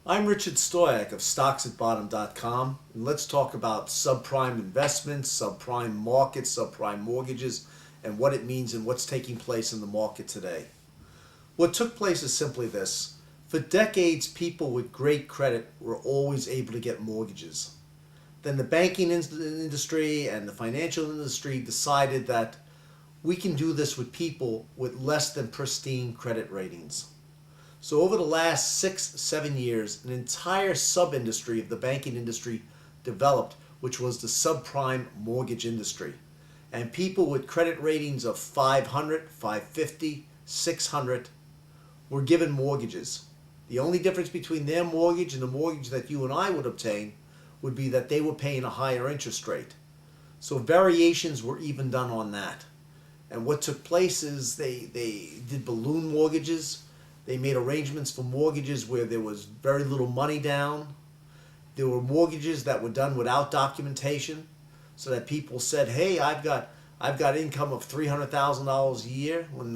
I'm Richard Stoyeck of StocksAtBottom.com, and let's talk about subprime investments, subprime markets, subprime mortgages, and what it means and what's taking place in the market today. What took place is simply this. For decades, people with great credit were always able to get mortgages. Then the banking industry and the financial industry decided that we can do this with people with less than pristine credit ratings. So over the last 6-7 years, an entire sub-industry of the banking industry developed, which was the subprime mortgage industry. And people with credit ratings of 500, 550, 600 were given mortgages. The only difference between their mortgage and the mortgage that you and I would obtain would be that they were paying a higher interest rate. So variations were even done on that. And what took place is they did balloon mortgages. They made arrangements for mortgages where there was very little money down. There were mortgages that were done without documentation, so that people said, "Hey, I've got income of $300,000 a year," when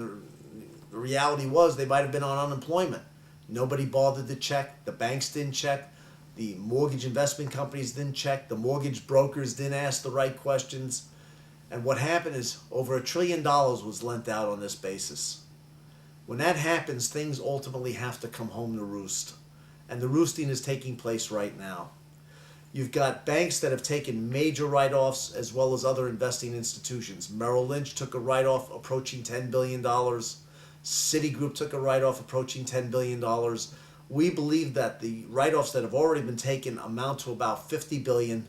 the reality was they might have been on unemployment. Nobody bothered to check. The banks didn't check. The mortgage investment companies didn't check. The mortgage brokers didn't ask the right questions. And what happened is over $1 trillion was lent out on this basis. When that happens, things ultimately have to come home to roost. And the roosting is taking place right now. You've got banks that have taken major write-offs as well as other investing institutions. Merrill Lynch took a write-off approaching $10 billion. Citigroup took a write-off approaching $10 billion. We believe that the write-offs that have already been taken amount to about $50 billion.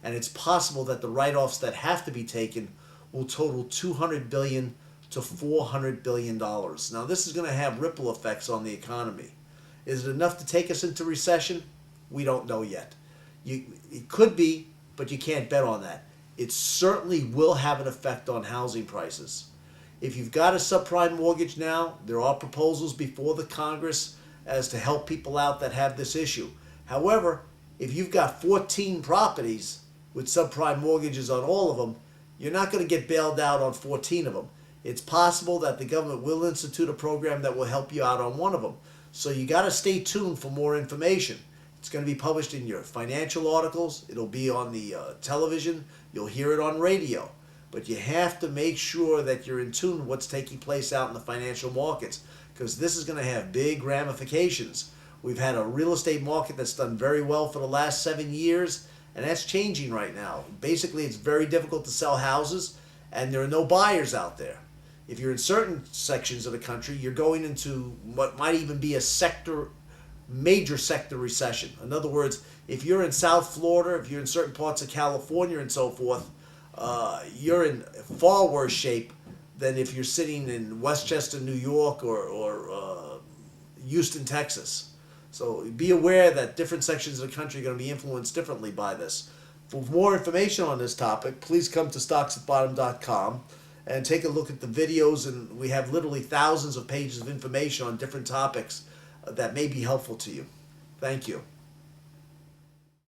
And it's possible that the write-offs that have to be taken will total $200 billion to $400 billion. Now, this is going to have ripple effects on the economy. Is it enough to take us into recession? We don't know yet. It could be, but you can't bet on that. It certainly will have an effect on housing prices. If you've got a subprime mortgage now, there are proposals before the Congress as to help people out that have this issue. However, if you've got 14 properties with subprime mortgages on all of them, you're not going to get bailed out on 14 of them. It's possible that the government will institute a program that will help you out on one of them. So you got to stay tuned for more information. It's going to be published in your financial articles. It'll be on the television. You'll hear it on radio. But you have to make sure that you're in tune with what's taking place out in the financial markets, because this is going to have big ramifications. We've had a real estate market that's done very well for the last 7 years, and that's changing right now. Basically, it's very difficult to sell houses, and there are no buyers out there. If you're in certain sections of the country, you're going into what might even be a major sector recession. In other words, if you're in South Florida, if you're in certain parts of California and so forth, you're in far worse shape than if you're sitting in Westchester, New York, or Houston, Texas. So be aware that different sections of the country are going to be influenced differently by this. For more information on this topic, please come to StocksAtBottom.com and take a look at the videos, and we have literally thousands of pages of information on different topics that may be helpful to you. Thank you.